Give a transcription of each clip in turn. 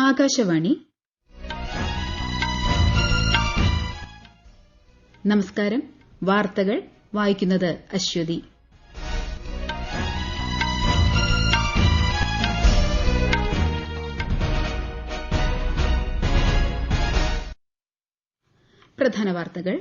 ആകാശവാണി. നമസ്കാരം. വാർത്തകൾ വായിക്കുന്നത് അശ്വതി. പ്രധാന വാർത്തകൾ.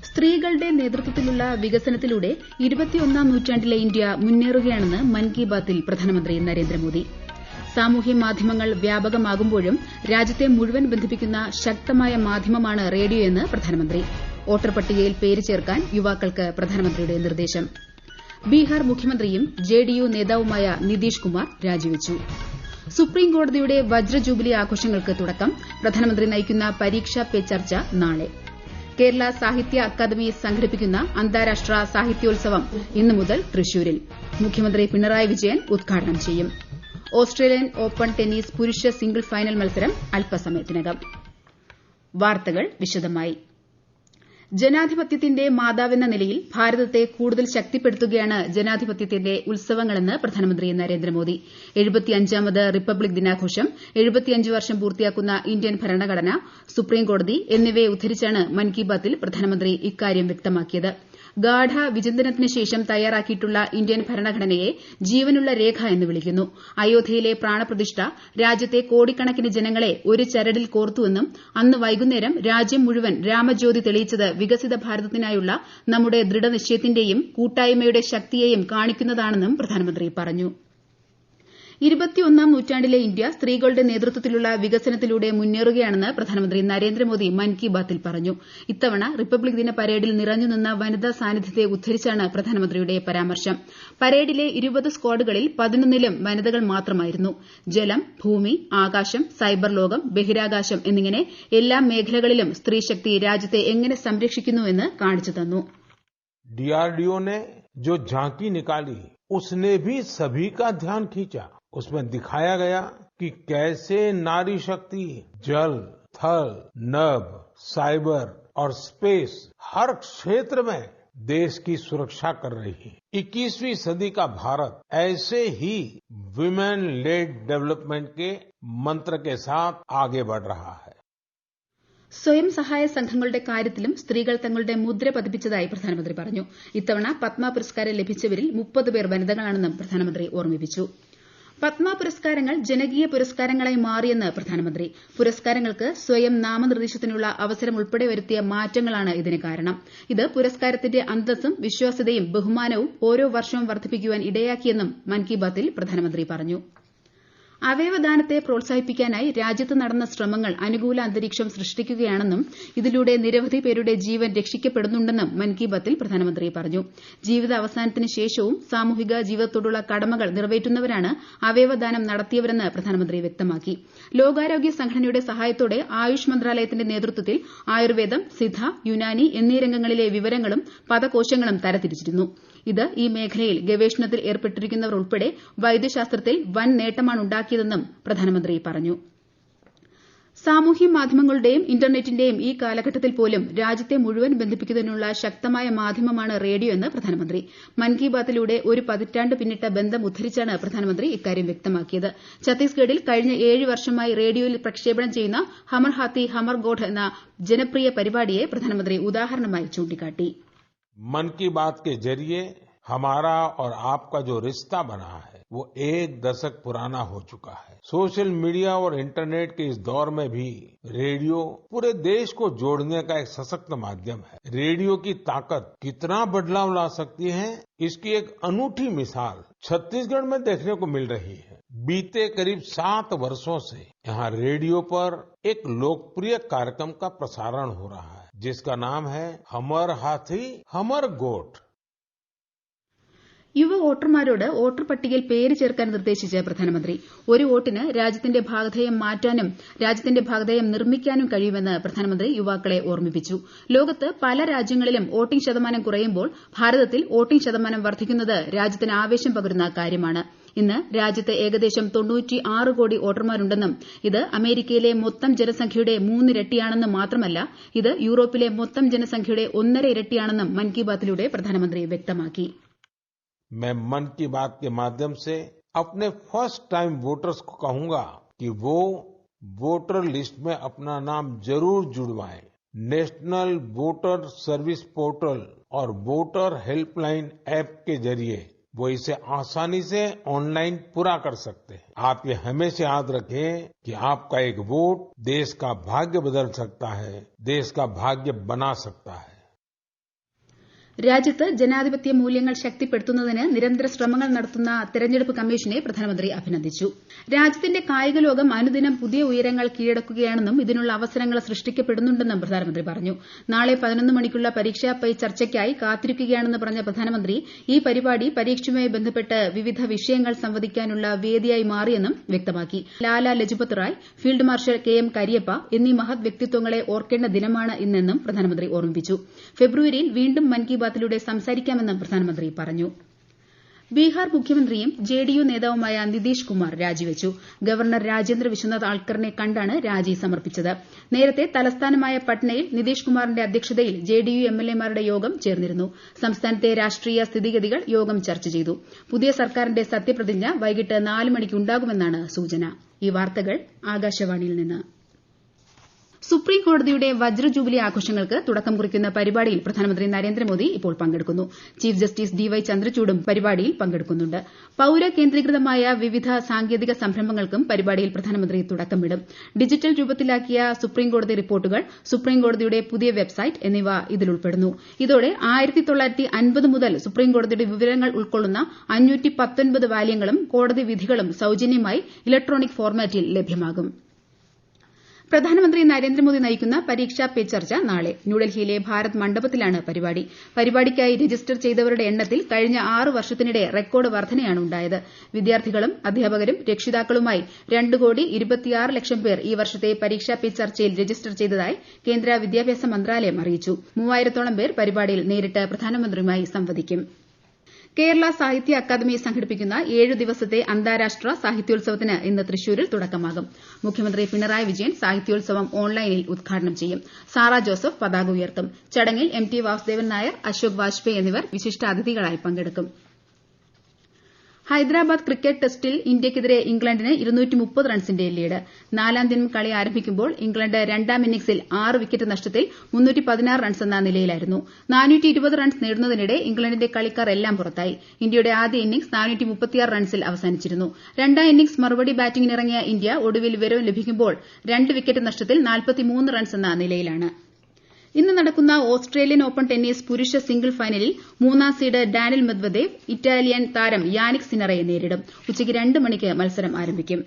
സ്ത്രീകളുടെ നേതൃത്വത്തിലുള്ള വികസനത്തിലൂടെ 21ാം നൂറ്റാണ്ടിലെ ഇന്ത്യ മുന്നേറുകയാണെന്ന് മൻ കി ബാത്തിൽ പ്രധാനമന്ത്രി നരേന്ദ്രമോദി. സാമൂഹ്യ മാധ്യമങ്ങൾ വ്യാപകമാകുമ്പോഴും രാജ്യത്തെ മുഴുവൻ ബന്ധിപ്പിക്കുന്ന ശക്തമായ മാധ്യമമാണ് റേഡിയോയെന്ന് പ്രധാനമന്ത്രി. വോട്ടർ പട്ടികയിൽ പേര് ചേർക്കാൻ യുവാക്കൾക്ക് പ്രധാനമന്ത്രിയുടെ നിർദ്ദേശം. ബീഹാർ മുഖ്യമന്ത്രിയും ജെഡിയു നേതാവുമായ നിതീഷ് കുമാർ രാജിവച്ചു. സുപ്രീം കോടതിയുടെ വജ്രജൂബിലി ആഘോഷങ്ങൾക്ക് തുടക്കം. പ്രധാനമന്ത്രി നയിക്കുന്ന പരീക്ഷാ പേ ചർച്ച നാളെ. കേരള സാഹിത്യ അക്കാദമി സംഘടിപ്പിക്കുന്ന അന്താരാഷ്ട്ര സാഹിത്യോത്സവം ഇന്നു മുതൽ തൃശൂരിൽ. മുഖ്യമന്ത്രി പിണറായി വിജയൻ ഉദ്ഘാടനം ചെയ്യും. ഓസ്ട്രേലിയൻ ഓപ്പൺ ടെന്നീസ് പുരുഷ സിംഗിൾ ഫൈനൽ മത്സരം അല്പസമയത്തിനകം. വാർത്തകൾ വിശദമായി. ജനാധിപത്യത്തിന്റെ മാതാവെന്ന നിലയിൽ ഭാരതത്തെ കൂടുതൽ ശക്തിപ്പെടുത്തുകയാണ് ജനാധിപത്യത്തിന്റെ ഉത്സവങ്ങളെന്ന് പ്രധാനമന്ത്രി നരേന്ദ്രമോദി. 75ാമത് റിപ്പബ്ലിക് ദിനാഘോഷം, 75 വർഷം പൂർത്തിയാക്കുന്ന ഇന്ത്യൻ ഭരണഘടന, സുപ്രീംകോടതി എന്നിവയെ ഉദ്ധരിച്ചാണ് മൻ കി ബാത്തിൽ പ്രധാനമന്ത്രി ഇക്കാര്യം വ്യക്തമാക്കിയത്. ഗാഢ വിചിന്തനത്തിന് ശേഷം തയ്യാറാക്കിയിട്ടുള്ള ഇന്ത്യൻ ഭരണഘടനയെ ജീവനുള്ള രേഖ എന്ന് വിളിക്കുന്നു. അയോധ്യയിലെ പ്രാണപ്രതിഷ്ഠ രാജ്യത്തെ കോടിക്കണക്കിന് ജനങ്ങളെ ഒരു ചരടിൽ കോർത്തുവെന്നും അന്ന് വൈകുന്നേരം രാജ്യം മുഴുവൻ രാമജ്യോതി തെളിയിച്ചത് വികസിത ഭാരതത്തിനായുള്ള നമ്മുടെ ദൃഢനിശ്ചയത്തിന്റെയും കൂട്ടായ്മയുടെ ശക്തിയെയും കാണിക്കുന്നതാണെന്നും പ്രധാനമന്ത്രി പറഞ്ഞു. 21ാം നൂറ്റാണ്ടിലെ ഇന്ത്യ സ്ത്രീകളുടെ നേതൃത്വത്തിലുള്ള വികസനത്തിലൂടെ മുന്നേറുകയാണെന്ന് പ്രധാനമന്ത്രി നരേന്ദ്രമോദി മൻ കി ബാത്തിൽ പറഞ്ഞു. ഇത്തവണ റിപ്പബ്ലിക് ദിന പരേഡിൽ നിറഞ്ഞുനിന്ന വനിതാ സാന്നിധ്യത്തെ ഉദ്ധരിച്ചാണ് പ്രധാനമന്ത്രിയുടെ പരാമർശം. പരേഡിലെ 20 സ്ക്വാഡുകളിൽ 11ലും വനിതകൾ മാത്രമായിരുന്നു. ജലം, ഭൂമി, ആകാശം, സൈബർ ലോകം, ബഹിരാകാശം എന്നിങ്ങനെ എല്ലാ മേഖലകളിലും സ്ത്രീശക്തി രാജ്യത്തെ എങ്ങനെ സംരക്ഷിക്കുന്നുവെന്ന് കാണിച്ചു തന്നു. DRDO ने जो झांकी निकाली उसने भी सभी का ध्यान खींचा. उसमें दिखाया गया कि कैसे नारी शक्ति जल, थल, नभ, साइबर और स्पेस हर क्षेत्र में देश की सुरक्षा कर रही है. 21वीं सदी का भारत ऐसे ही विमेन लेड डेवलपमेंट के मंत्र के साथ आगे बढ़ रहा है. സ്വയം സഹായ സംഘങ്ങളുടെ കാര്യത്തിലും സ്ത്രീകൾ തങ്ങളുടെ മുദ്ര പതിപ്പിച്ചതായി പ്രധാനമന്ത്രി പറഞ്ഞു. ഇത്തവണ പത്മ പുരസ്കാരം ലഭിച്ചവരിൽ 30 പേർ വനിതകളാണെന്നും പ്രധാനമന്ത്രി ഓർമ്മിപ്പിച്ചു. പത്മ പുരസ്കാരങ്ങൾ ജനകീയ പുരസ്കാരങ്ങളായി മാറിയെന്ന് പ്രധാനമന്ത്രി. പുരസ്കാരങ്ങൾക്ക് സ്വയം നാമനിർദ്ദേശത്തിനുള്ള അവസരം ഉൾപ്പെടെ വരുത്തിയ മാറ്റങ്ങളാണ് ഇതിന് കാരണം. ഇത് പുരസ്കാരത്തിന്റെ അന്തസ്സും വിശ്വാസ്യതയും ബഹുമാനവും ഓരോ വർഷവും വർദ്ധിപ്പിക്കുവാൻ ഇടയാക്കിയെന്നും മൻ കി ബാത്തിൽ പ്രധാനമന്ത്രി പറഞ്ഞു. അവയവദാനത്തെ പ്രോത്സാഹിപ്പിക്കാനായി രാജ്യത്ത് നടന്ന ശ്രമങ്ങൾ അനുകൂല അന്തരീക്ഷം സൃഷ്ടിക്കുകയാണെന്നും ഇതിലൂടെ നിരവധി പേരുടെ ജീവൻ രക്ഷിക്കപ്പെടുന്നുണ്ടെന്നും മൻ കി ബാത്തിൽ പ്രധാനമന്ത്രി പറഞ്ഞു. ജീവിതാവസാനത്തിന് ശേഷവും സാമൂഹിക ജീവിതത്തോടുള്ള കടമകൾ നിറവേറ്റുന്നവരാണ് അവയവദാനം നടത്തിയവരെന്ന് പ്രധാനമന്ത്രി വ്യക്തമാക്കി. ലോകാരോഗ്യ സംഘടനയുടെ സഹായത്തോടെ ആയുഷ് മന്ത്രാലയത്തിന്റെ നേതൃത്വത്തിൽ ആയുർവേദം, സിദ്ധ, യുനാനി എന്നീ രംഗങ്ങളിലെ വിവരങ്ങളും പദകോശങ്ങളും തരംതിരിച്ചിരുന്നു. ഇത് ഈ മേഖലയിൽ ഗവേഷണത്തിൽ ഏർപ്പെട്ടിരിക്കുന്നവർ ഉൾപ്പെടെ വൈദ്യശാസ്ത്രത്തിൽ വൻ നേട്ടമാണുണ്ടാക്കിയതെന്നും പ്രധാനമന്ത്രി പറഞ്ഞു. സാമൂഹ്യ മാധ്യമങ്ങളുടെയും ഇന്റർനെറ്റിന്റെയും ഈ കാലഘട്ടത്തിൽ പോലും രാജ്യത്തെ മുഴുവൻ ബന്ധിപ്പിക്കുന്നതിനുള്ള ശക്തമായ മാധ്യമമാണ് റേഡിയോ എന്ന് പ്രധാനമന്ത്രി. മൻ കി ബാത്തിലൂടെ ഒരു പതിറ്റാണ്ട് പിന്നിട്ട ബന്ധം ഉദ്ധരിച്ചാണ് പ്രധാനമന്ത്രി ഇക്കാര്യം വ്യക്തമാക്കിയത്. ഛത്തീസ്ഗഡിൽ കഴിഞ്ഞ 7 വർഷമായി റേഡിയോയിൽ പ്രക്ഷേപണം ചെയ്യുന്ന ഹമർ ഹാത്തി ഹമർ ഗോഠ് എന്ന ജനപ്രിയ പരിപാടിയെ പ്രധാനമന്ത്രി ഉദാഹരണമായി ചൂണ്ടിക്കാട്ടി. मन की बात के जरिए हमारा और आपका जो रिश्ता बना है वो 1 दशक पुराना हो चुका है. सोशल मीडिया और इंटरनेट के इस दौर में भी रेडियो पूरे देश को जोड़ने का एक सशक्त माध्यम है. रेडियो की ताकत कितना बदलाव ला सकती है, इसकी एक अनूठी मिसाल छत्तीसगढ़ में देखने को मिल रही है. बीते करीब 7 वर्षों से यहाँ रेडियो पर एक लोकप्रिय कार्यक्रम का प्रसारण हो रहा है जिसका नाम है हमर हाथी हमर गोठ. യുവ വോട്ടർമാരോട് വോട്ടർ പട്ടികയിൽ പേര് ചേർക്കാൻ നിർദ്ദേശിച്ച പ്രധാനമന്ത്രി. ഒരു വോട്ടിന് രാജ്യത്തിന്റെ ഭാഗധേയം മാറ്റാനും രാജ്യത്തിന്റെ ഭാഗധേയം നിർമ്മിക്കാനും കഴിയുമെന്ന് പ്രധാനമന്ത്രി യുവാക്കളെ ഓർമ്മിപ്പിച്ചു. ലോകത്ത് പല രാജ്യങ്ങളിലും വോട്ടിംഗ് ശതമാനം കുറയുമ്പോൾ ഭാരതത്തിൽ വോട്ടിംഗ് ശതമാനം വർദ്ധിക്കുന്നത് രാജ്യത്തിന് ആവേശം പകരുന്ന കാര്യമാണ്. ഇന്ന് രാജ്യത്ത് ഏകദേശം 96 കോടി വോട്ടർമാരുണ്ടെന്നും ഇത് അമേരിക്കയിലെ മൊത്തം ജനസംഖ്യയുടെ 3 ഇരട്ടിയാണെന്നും മാത്രമല്ല ഇത് യൂറോപ്പിലെ മൊത്തം ജനസംഖ്യയുടെ 1.5 ഇരട്ടിയാണെന്നും മൻ കി ബാത്തിലൂടെ പ്രധാനമന്ത്രി വ്യക്തമാക്കി. मैं मन की बात के माध्यम से अपने फर्स्ट टाइम वोटर्स को कहूंगा कि वो वोटर लिस्ट में अपना नाम जरूर जुड़वाएं। नेशनल वोटर सर्विस पोर्टल और वोटर हेल्पलाइन ऐप के जरिए वो इसे आसानी से ऑनलाइन पूरा कर सकते हैं। आप ये हमेशा याद रखें कि आपका एक वोट देश का भाग्य बदल सकता है, देश का भाग्य बना सकता है। രാജ്യത്ത് ജനാധിപത്യ മൂല്യങ്ങൾ ശക്തിപ്പെടുത്തുന്നതിന് നിരന്തര ശ്രമങ്ങൾ നടത്തുന്ന തെരഞ്ഞെടുപ്പ് കമ്മീഷനെ പ്രധാനമന്ത്രി അഭിനന്ദിച്ചു. രാജ്യത്തിന്റെ കായിക ലോകം അനുദിനം പുതിയ ഉയരങ്ങൾ കീഴടക്കുകയാണെന്നും ഇതിനുള്ള അവസരങ്ങൾ സൃഷ്ടിക്കപ്പെടുന്നുണ്ടെന്നും പ്രധാനമന്ത്രി പറഞ്ഞു. നാളെ 11 മണിക്കുള്ള പരീക്ഷാ പേ ചർച്ചയ്ക്കായി കാത്തിരിക്കുകയാണെന്ന് പറഞ്ഞ പ്രധാനമന്ത്രി ഈ പരിപാടി പരീക്ഷയുമായി ബന്ധപ്പെട്ട് വിവിധ വിഷയങ്ങൾ സംവദിക്കാനുള്ള വേദിയായി മാറിയെന്നും വ്യക്തമാക്കി. Lala Lajpat Rai, field marshal KM Cariappa എന്നീ മഹത് വ്യക്തിത്വങ്ങളെ ഓർക്കേണ്ട ദിനമാണ് ഇന്നെന്നും പ്രധാനമന്ത്രി ഓർമ്മിപ്പിച്ചു. ഫെബ്രുവരിയിൽ വീണ്ടും മൻ കി ബാത്തിലൂടെ സംസാരിക്കാമെന്നും പ്രധാനമന്ത്രി പറഞ്ഞു. ബീഹാർ മുഖ്യമന്ത്രിയും JDU നേതാവുമായ നിതീഷ് കുമാർ രാജിവച്ചു. ഗവർണർ രാജേന്ദ്ര വിശ്വനാഥ് ആൾക്കറിനെ കണ്ടാണ് രാജി സമർപ്പിച്ചത്. നേരത്തെ തലസ്ഥാനമായ പട്നയിൽ നിതീഷ് കുമാറിന്റെ അധ്യക്ഷതയിൽ JDU MLAമാരുടെ യോഗം ചേർന്നിരുന്നു. സംസ്ഥാനത്തെ രാഷ്ട്രീയ സ്ഥിതിഗതികൾ യോഗം ചർച്ച ചെയ്തു. പുതിയ സർക്കാരിന്റെ സത്യപ്രതിജ്ഞ വൈകിട്ട് 4 മണിക്ക് ഉണ്ടാകുമെന്നാണ് സൂചന. ഈ വാർത്തകൾ ആകാശവാണിയിൽ നിന്ന്. സുപ്രീം കോടതിയുടെ വജ്ര ജൂബിലി ആഘോഷങ്ങൾക്ക് തുടക്കം കുറിക്കുന്ന പരിപാടിയിൽ പ്രധാനമന്ത്രി നരേന്ദ്രമോദി ഇപ്പോൾ പങ്കെടുക്കുന്നു. ചീഫ് ജസ്റ്റിസ് DY ചന്ദ്രചൂഡും പരിപാടിയിൽ പങ്കെടുക്കുന്നുണ്ട്. പൌര കേന്ദ്രീകൃതമായ വിവിധ സാങ്കേതിക സംരംഭങ്ങൾക്കും പരിപാടിയിൽ പ്രധാനമന്ത്രി തുടക്കമിടും. ഡിജിറ്റൽ രൂപത്തിലാക്കിയ സുപ്രീം കോടതി റിപ്പോർട്ടുകൾ, സുപ്രീം കോടതിയുടെ പുതിയ വെബ്സൈറ്റ് എന്നിവ ഇതിൽ ഉൾപ്പെടുന്നു. ഇതോടെ 1950 മുതൽ സുപ്രീം കോടതിയുടെ വിവരങ്ങൾ ഉൾക്കൊള്ളുന്ന 519 വാല്യങ്ങളും കോടതി വിധികളും സൌജന്യമായി ഇലക്ട്രോണിക് ഫോർമാറ്റിൽ ലഭ്യമാകും. പ്രധാനമന്ത്രി നരേന്ദ്രമോദി നയിക്കുന്ന പരീക്ഷാ പേ ചർച്ച നാളെ ന്യൂഡൽഹിയിലെ ഭാരത് മണ്ഡപത്തിലാണ് പരിപാടി. പരിപാടിക്കായി രജിസ്റ്റർ ചെയ്തവരുടെ എണ്ണത്തിൽ കഴിഞ്ഞ 6 വർഷത്തിനിടെ റെക്കോർഡ് വർധനയാണ് ഉണ്ടായത്. വിദ്യാർത്ഥികളും അധ്യാപകരും രക്ഷിതാക്കളുമായി 2,26,00,000 പേർ ഈ വർഷത്തെ പരീക്ഷാ പേ ചർച്ചയിൽ രജിസ്റ്റർ ചെയ്തതായി കേന്ദ്ര വിദ്യാഭ്യാസ മന്ത്രാലയം അറിയിച്ചു. 3000-ഓളം പേർ പരിപാടിയിൽ നേരിട്ട് പ്രധാനമന്ത്രിയുമായി സംവദിക്കും. കേരള സാഹിത്യ അക്കാദമി സംഘടിപ്പിക്കുന്ന 7 ദിവസത്തെ അന്താരാഷ്ട്ര സാഹിത്യോത്സവത്തിന് ഇന്ന് തൃശൂരിൽ തുടക്കമാകും. മുഖ്യമന്ത്രി പിണറായി വിജയൻ സാഹിത്യോത്സവം ഓൺലൈനിൽ ഉദ്ഘാടനം ചെയ്യും. സാറ ജോസഫ് പതാക ഉയർത്തും. ചടങ്ങിൽ MT വാസുദേവൻ നായർ, അശോക് വാജ്പേയി എന്നിവർ വിശിഷ്ടാതിഥികളായി പങ്കെടുക്കും. ഹൈദരാബാദ് ക്രിക്കറ്റ് ടെസ്റ്റിൽ ഇന്ത്യയ്ക്കെതിരെ ഇംഗ്ലണ്ടിന് 230 റൺസിന്റെ ലീഡ്. 4ാം ദിനം കളി ആരംഭിക്കുമ്പോൾ ഇംഗ്ലണ്ട് 2ാം ഇന്നിംഗ്സിൽ 6 വിക്കറ്റ് നഷ്ടത്തിൽ 316 റൺസ് എന്ന നിലയിലായിരുന്നു. 420 റൺസ് നേടുന്നതിനിടെ ഇംഗ്ലണ്ടിന്റെ കളിക്കാർ എല്ലാം പുറത്തായി. ഇന്ത്യയുടെ ആദ്യ ഇന്നിംഗ്സ് 436 റൺസിൽ അവസാനിച്ചിരുന്നു. 2ാം ഇന്നിംഗ്സ് മറുപടി ബാറ്റിംഗിനിറങ്ങിയ ഇന്ത്യ ഒടുവിൽ വിവരം ലഭിക്കുമ്പോൾ 2 വിക്കറ്റ് നഷ്ടത്തിൽ 43 റൺസ് എന്ന നിലയിലാണ്. ഇന്ന് നടക്കുന്ന ഓസ്ട്രേലിയൻ ഓപ്പൺ ടെന്നീസ് പുരുഷ സിംഗിൾ ഫൈനലിൽ 3ാം സീഡ് ഡാനിൽ മെദ്വദേവ് ഇറ്റാലിയൻ താരം യാനിക് സിനറയെ നേരിടും. ഉച്ചയ്ക്ക് 2 മണിക്ക് മത്സരം ആരംഭിക്കും.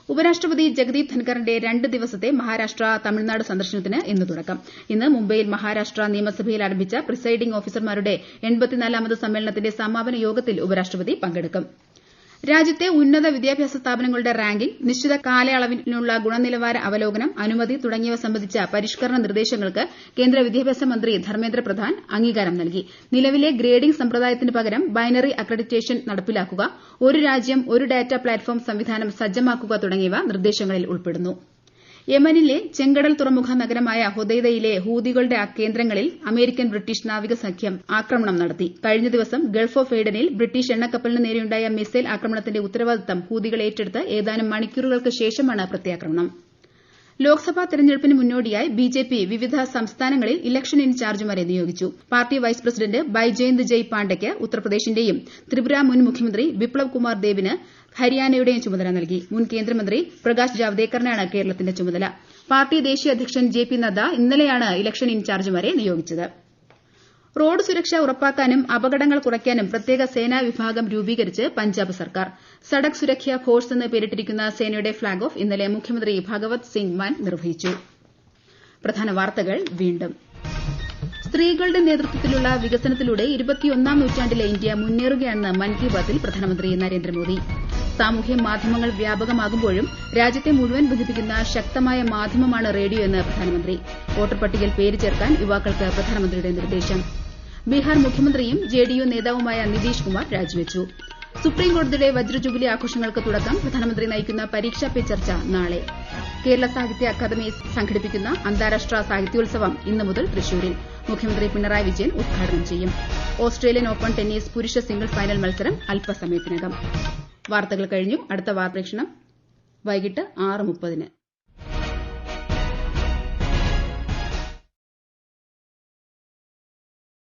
ഉപരാഷ്ട്രപതി ജഗദീപ് ധൻഖറിന്റെ 2 ദിവസത്തെ മഹാരാഷ്ട്ര, തമിഴ്നാട് സന്ദർശനത്തിന് ഇന്ന് തുടക്കം. ഇന്ന് മുംബൈയിൽ മഹാരാഷ്ട്ര നിയമസഭയിൽ ആരംഭിച്ച പ്രിസൈഡിംഗ് ഓഫീസർമാരുടെ 84ാമത് സമ്മേളനത്തിന്റെ സമാപന യോഗത്തിൽ ഉപരാഷ്ട്രപതി പങ്കെടുക്കും. രാജ്യത്തെ ഉന്നത വിദ്യാഭ്യാസ സ്ഥാപനങ്ങളുടെ റാങ്കിംഗ്, നിശ്ചിത കാലയളവിനുള്ള ഗുണനിലവാര അവലോകനം, അനുമതി തുടങ്ങിയവ സംബന്ധിച്ച പരിഷ്കരണ നിർദ്ദേശങ്ങൾക്ക് കേന്ദ്ര വിദ്യാഭ്യാസ മന്ത്രി ധർമ്മേന്ദ്ര പ്രധാൻ അംഗീകാരം നൽകി. നിലവിലെ ഗ്രേഡിംഗ് സമ്പ്രദായത്തിന് പകരം ബൈനറി അക്രഡിറ്റേഷൻ നടപ്പിലാക്കുക, ഒരു രാജ്യം ഒരു ഡാറ്റ പ്ലാറ്റ്ഫോം സംവിധാനം സജ്ജമാക്കുക തുടങ്ങിയവ നിർദ്ദേശങ്ങളിൽ ഉൾപ്പെടുന്നു. യമനിലെ ചെങ്കടൽ തുറമുഖ നഗരമായ ഹൊദൈദയിലെ ഹൂതികളുടെ കേന്ദ്രങ്ങളിൽ അമേരിക്കൻ ബ്രിട്ടീഷ് നാവിക സഖ്യം ആക്രമണം നടത്തി. കഴിഞ്ഞ ദിവസം ഗൾഫ് ഓഫ് എയ്ഡനിൽ ബ്രിട്ടീഷ് എണ്ണക്കപ്പലിന് നേരെയുണ്ടായ മിസൈൽ ആക്രമണത്തിന്റെ ഉത്തരവാദിത്തം ഹൂതികൾ ഏറ്റെടുത്ത് ഏതാനും മണിക്കൂറുകൾക്ക് ശേഷമാണ് പ്രത്യാക്രമണം. ലോക്സഭാ തെരഞ്ഞെടുപ്പിന് മുന്നോടിയായി BJP വിവിധ സംസ്ഥാനങ്ങളിൽ ഇലക്ഷൻ ഇൻചാർജുമാരെ നിയോഗിച്ചു. Party vice president Baijayant Jay പാണ്ഡയ്ക്ക് ഉത്തർപ്രദേശിന്റെയും Tripura മുൻ മുഖ്യമന്ത്രി ബിപ്ലബ് കുമാർ ദേബിന് ഹരിയാനയുടെയും ചുമതല നൽകി. മുൻ കേന്ദ്രമന്ത്രി പ്രകാശ് ജാവ്ദേക്കറിനാണ് കേരളത്തിന്റെ ചുമതല. പാർട്ടി ദേശീയ അധ്യക്ഷൻ JP നദ്ദ ഇന്നലെയാണ് ഇലക്ഷൻ ഇൻചാർജുമാരെ നിയോഗിച്ചത്. റോഡ് സുരക്ഷ ഉറപ്പാക്കാനും അപകടങ്ങൾ കുറയ്ക്കാനും പ്രത്യേക സേനാ വിഭാഗം രൂപീകരിച്ച് പഞ്ചാബ് സർക്കാർ. സഡക് സുരക്ഷ ഫോഴ്സ് എന്ന് പേരിട്ടിരിക്കുന്ന സേനയുടെ ഫ്ളാഗ് ഓഫ് ഇന്നലെ മുഖ്യമന്ത്രി ഭഗവത് സിംഗ് മാൻ നിർവഹിച്ചു. പ്രധാന വാർത്തകൾ വീണ്ടും. സ്ത്രീകളുടെ നേതൃത്വത്തിലുള്ള വികസനത്തിലൂടെ 21ാം നൂറ്റാണ്ടിലെ ഇന്ത്യ മുന്നേറുകയാണെന്ന് മൻ കി ബാത്തിൽ പ്രധാനമന്ത്രി നരേന്ദ്രമോദി. സാമൂഹ്യ മാധ്യമങ്ങൾ വ്യാപകമാകുമ്പോഴും രാജ്യത്തെ മുഴുവൻ ബന്ധിപ്പിക്കുന്ന ശക്തമായ മാധ്യമമാണ് റേഡിയോ എന്ന് പ്രധാനമന്ത്രി. വോട്ടർ പട്ടികയിൽ പേര് ചേർക്കാൻ യുവാക്കൾക്ക് പ്രധാനമന്ത്രിയുടെ നിർദ്ദേശം. ബീഹാർ മുഖ്യമന്ത്രിയും JDU നേതാവുമായ നിതീഷ് കുമാർ രാജിവച്ചു. സുപ്രീംകോടതിയുടെ വജ്ര ജൂബിലി ആഘോഷങ്ങൾക്ക് തുടക്കം. പ്രധാനമന്ത്രി നയിക്കുന്ന പരീക്ഷാ പേ ചർച്ച നാളെ. കേരള സാഹിത്യ അക്കാദമി സംഘടിപ്പിക്കുന്ന അന്താരാഷ്ട്ര സാഹിത്യോത്സവം ഇന്ന് മുതൽ തൃശൂരിൽ. മുഖ്യമന്ത്രി പിണറായി വിജയൻ ഉദ്ഘാടനം ചെയ്യും. ഓസ്ട്രേലിയൻ ഓപ്പൺ ടെന്നീസ് പുരുഷ സിംഗിൾ ഫൈനൽ മത്സരം അല്പസമയത്തിനകം. വാർത്തകൾ കഴിഞ്ഞു. അടുത്ത വാർത്താപ്രക്ഷേപണം വൈകിട്ട് 6:30.